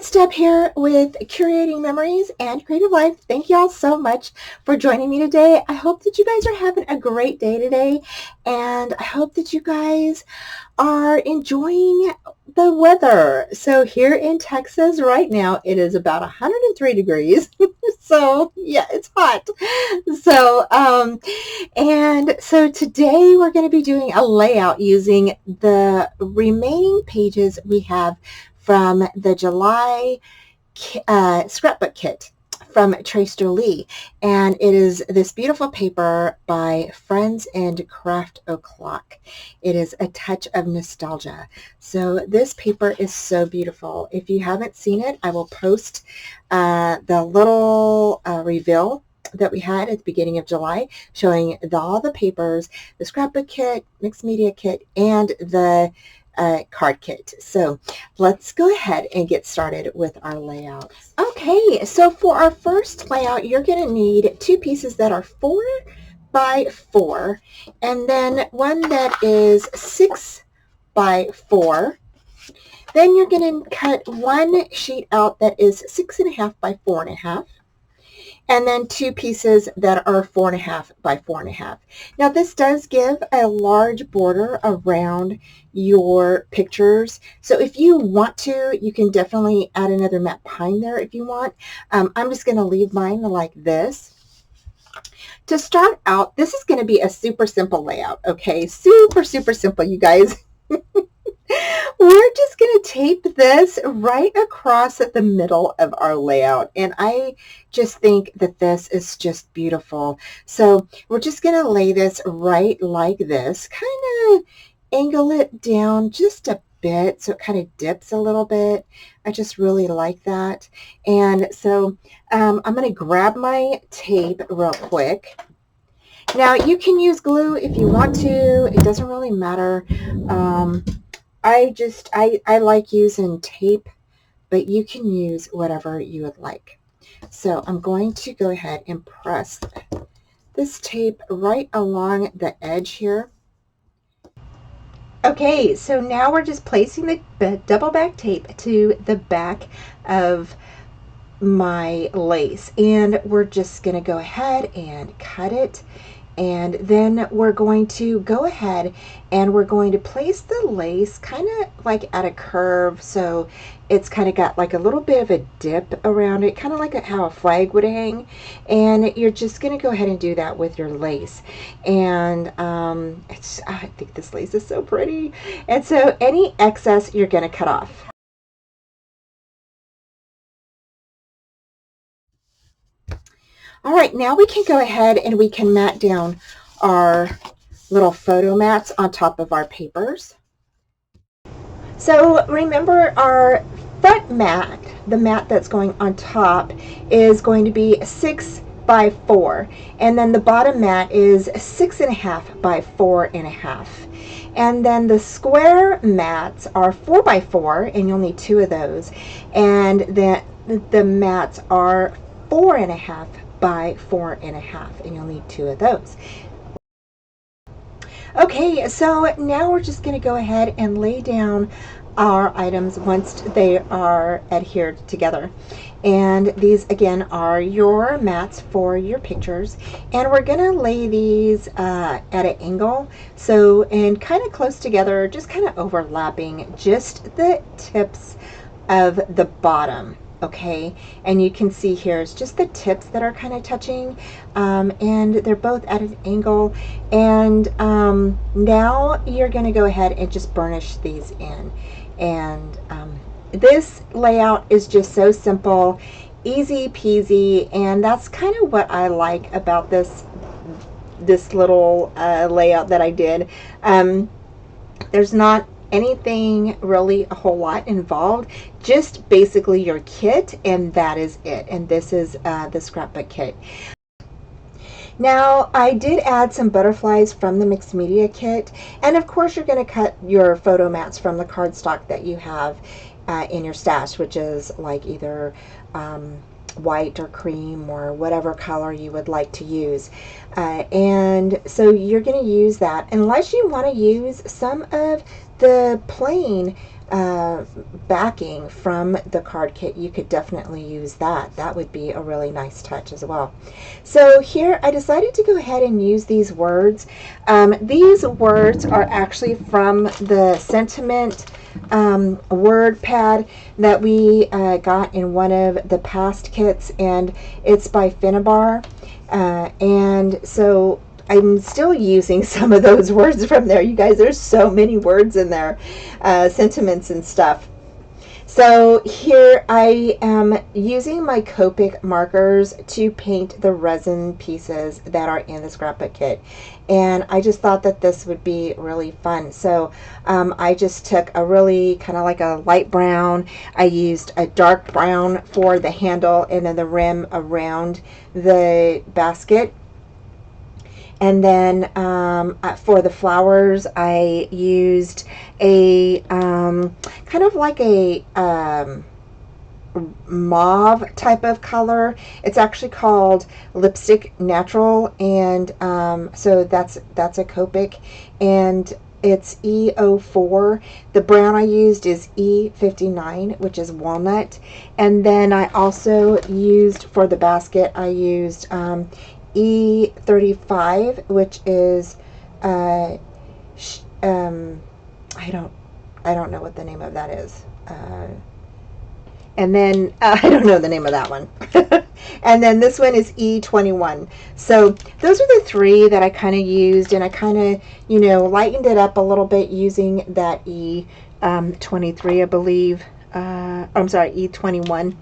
it's Deb here with Curating Memories and Creative Life. Thank you all so much for joining me today. I hope that you guys are having a great day today, and I hope that you guys are enjoying the weather. So here in Texas right now, it is about 103 degrees. So yeah, it's hot. So today we're going to be doing a layout using the remaining pages we have from the July scrapbook kit from Jolie, and it is this beautiful paper by Friends and Craft O'Clock. It is a touch of nostalgia. So this paper is so beautiful. If you haven't seen it, I will post the little reveal that we had at the beginning of July showing all the papers, the scrapbook kit, mixed media kit, and the card kit. So let's go ahead and get started with our layouts. Okay, so for our first layout, you're going to need two pieces that are 4 by 4, and then one that is 6 by 4. Then you're going to cut one sheet out that is 6.5 by 4.5. And then two pieces that are 4.5 by 4.5. Now this does give a large border around your pictures. So if you want to, you can definitely add another matte pine there if you want. I'm just going to leave mine like this. To start out, this is going to be a super simple layout, okay? Super, super simple, you guys. We're just going to tape this right across at the middle of our layout, and I just think that this is just beautiful. So we're just going to lay this right like this, kind of angle it down just a bit so it kind of dips a little bit. I just really like that. And so I'm going to grab my tape real quick. Now you can use glue if you want to. It doesn't really matter. I like using tape, but you can use whatever you would like. So I'm going to go ahead and press this tape right along the edge here. Okay, so now we're just placing the double back tape to the back of my lace, and we're just going to go ahead and cut it. And then we're going to go ahead and we're going to place the lace kind of like at a curve, so it's kind of got like a little bit of a dip around it, kind of like how a flag would hang. And you're just going to go ahead and do that with your lace. And I think this lace is so pretty. And so any excess you're going to cut off. All right, now we can go ahead and we can mat down our little photo mats on top of our papers. So remember, our front mat, the mat that's going on top, is going to be 6 by 4, and then the bottom mat is 6.5 by 4.5. And then the square mats are 4 by 4, and you'll need 2 of those. And then the mats are 4.5 by 4.5, and you'll need 2 of those. Okay, so now we're just going to go ahead and lay down our items once they are adhered together. And these again are your mats for your pictures, and we're going to lay these at an angle, so and kind of close together, just kind of overlapping just the tips of the bottom. Okay, and you can see here it's just the tips that are kind of touching, and they're both at an angle. And now you're going to go ahead and just burnish these in. And this layout is just so simple, easy peasy, and that's kind of what I like about this little layout that I did. There's not anything really a whole lot involved, just basically your kit, and that is it. And this is the scrapbook kit. Now I did add some butterflies from the mixed media kit, and of course you're going to cut your photo mats from the cardstock that you have in your stash, which is like either white or cream or whatever color you would like to use. And so you're going to use that unless you want to use some of the plain backing from the card kit. You could definitely use that. That would be a really nice touch as well. So here I decided to go ahead and use these words. These words are actually from the sentiment word pad that we got in one of the past kits, and it's by Finnabar. And so I'm still using some of those words from there. You guys, there's so many words in there, sentiments and stuff. So here I am using my Copic markers to paint the resin pieces that are in the scrapbook kit. And I just thought that this would be really fun. So I just took a really kind of like a light brown. I used a dark brown for the handle and then the rim around the basket. And then for the flowers, I used a kind of like a mauve type of color. It's actually called Lipstick Natural, and so that's a Copic, and it's E04. The brown I used is E59, which is walnut. And then I also used, for the basket, I used E35, which is I don't know what the name of that is. And then I don't know the name of that one. And then this one is E21. So those are the three that I kind of used, and I kind of, you know, lightened it up a little bit using that E23, I believe. I'm sorry, E21.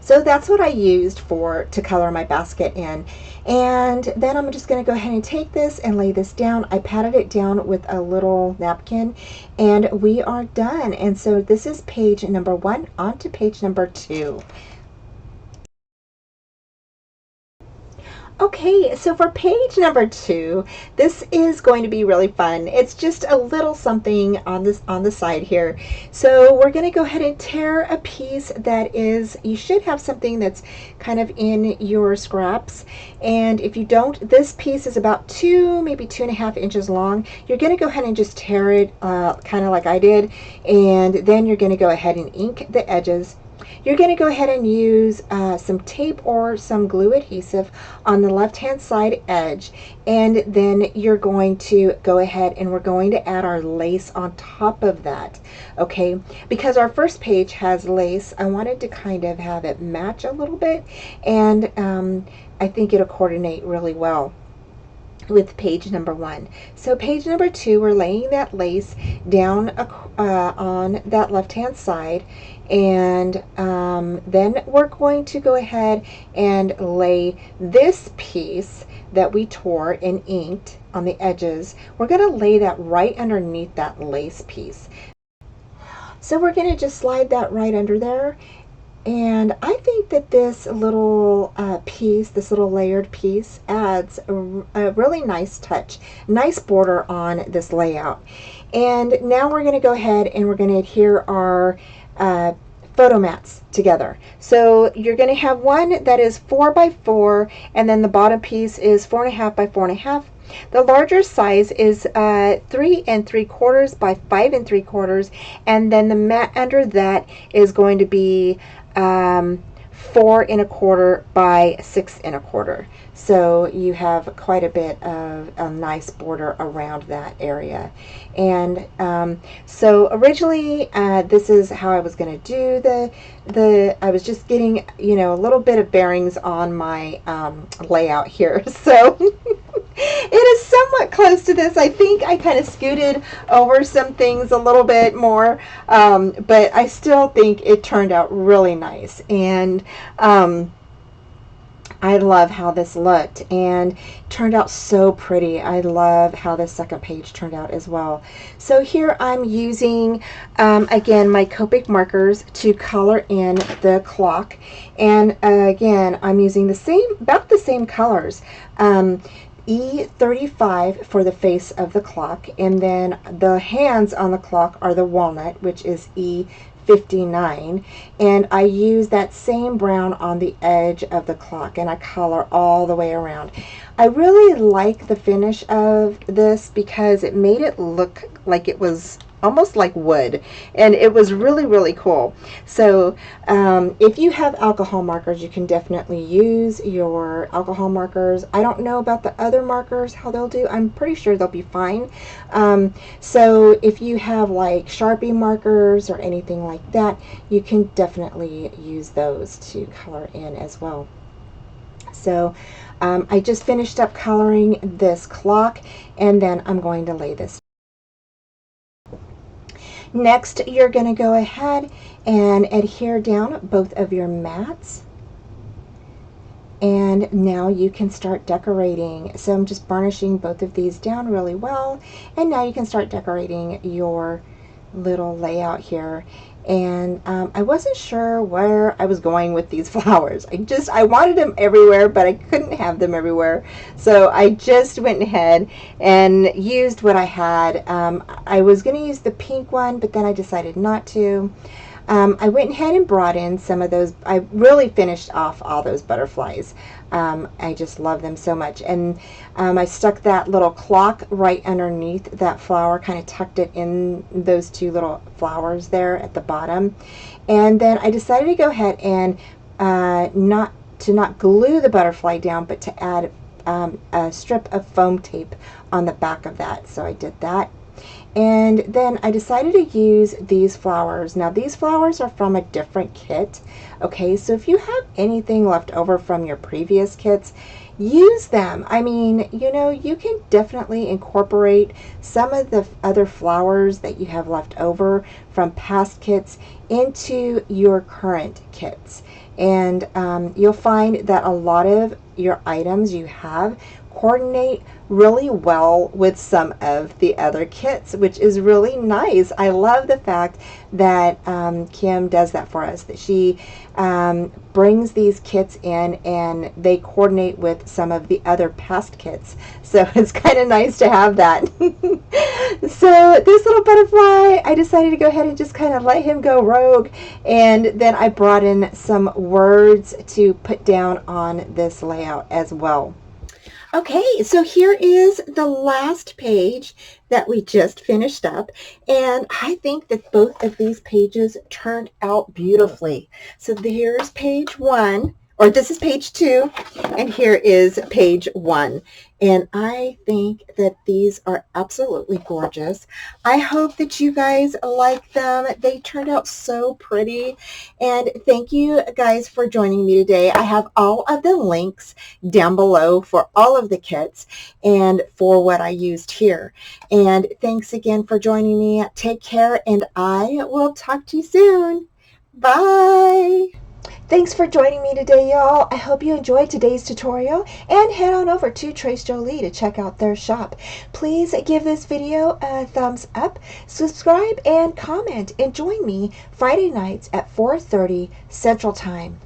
So that's what I used to color my basket in. And then I'm just going to go ahead and take this and lay this down. I patted it down with a little napkin, and we are done. And so this is page number 1, on to page number 2. Okay, so for page number 2, this is going to be really fun. It's just a little something on the side here. So we're going to go ahead and tear a piece that is, you should have something that's kind of in your scraps. And if you don't, this piece is about 2, maybe 2.5 inches long. You're going to go ahead and just tear it kind of like I did. And then you're going to go ahead and ink the edges. You're going to go ahead and use some tape or some glue adhesive on the left-hand side edge, and then you're going to go ahead and we're going to add our lace on top of that. Okay, because our first page has lace, I wanted to kind of have it match a little bit, and I think it'll coordinate really well with page number 1. So page number 2, we're laying that lace down on that left-hand side, and then we're going to go ahead and lay this piece that we tore and inked on the edges. We're going to lay that right underneath that lace piece. So we're going to just slide that right under there. And I think that this little piece, this little layered piece, adds a really nice touch, nice border on this layout. And now we're going to go ahead and we're going to adhere our photo mats together. So you're going to have one that is 4 by 4, and then the bottom piece is 4.5 by 4.5. The larger size is 3 3/4 by 5 3/4, and then the mat under that is going to be 4 1/4 by 6 1/4. So you have quite a bit of a nice border around that area. And so originally this is how I was going to do I was just getting, you know, a little bit of bearings on my layout here. So it is somewhat close to this. I think I kind of scooted over some things a little bit more, but I still think it turned out really nice. And I love how this looked and turned out so pretty. I love how the second page turned out as well. So here I'm using, again, my Copic markers to color in the clock. And again, I'm using about the same colors. E35 for the face of the clock, and then the hands on the clock are the walnut, which is E 59, and I use that same brown on the edge of the clock, and I color all the way around. I really like the finish of this because it made it look like it was almost like wood, and it was really, really cool. So if you have alcohol markers, you can definitely use your alcohol markers. I don't know about the other markers, how they'll do. I'm pretty sure they'll be fine. So if you have like Sharpie markers or anything like that, you can definitely use those to color in as well. So I just finished up coloring this clock, and then I'm going to lay this. Next, you're going to go ahead and adhere down both of your mats. And now you can start decorating. So I'm just burnishing both of these down really well. And now you can start decorating your little layout here. And I wasn't sure where I was going with these flowers. I wanted them everywhere, but I couldn't have them everywhere. So I just went ahead and used what I had. I was going to use the pink one, but then I decided not to. I went ahead and brought in some of those. I really finished off all those butterflies. I just love them so much. And I stuck that little clock right underneath that flower, kind of tucked it in those two little flowers there at the bottom. And then I decided to go ahead and not glue the butterfly down, but to add a strip of foam tape on the back of that. So I did that. And then I decided to use these flowers. Now these flowers are from a different kit. Okay, so if you have anything left over from your previous kits, use them. I mean, you know, you can definitely incorporate some of the other flowers that you have left over from past kits into your current kits. And you'll find that a lot of your items you have coordinate really well with some of the other kits, which is really nice. I love the fact that Kim does that for us, that she brings these kits in and they coordinate with some of the other past kits. So it's kind of nice to have that. So this little butterfly, I decided to go ahead and just kind of let him go rogue, and then I brought in some words to put down on this layout as well. Okay, so here is the last page that we just finished up, and I think that both of these pages turned out beautifully. So here's page 1, or this is page 2, and here is page 1. And I think that these are absolutely gorgeous. I hope that you guys like them. They turned out so pretty. And thank you guys for joining me today. I have all of the links down below for all of the kits and for what I used here. And thanks again for joining me. Take care, and I will talk to you soon. Bye. Thanks for joining me today, y'all. I hope you enjoyed today's tutorial, and head on over to Trace Jolie to check out their shop. Please give this video a thumbs up, subscribe, and comment, and join me Friday nights at 4:30 Central Time.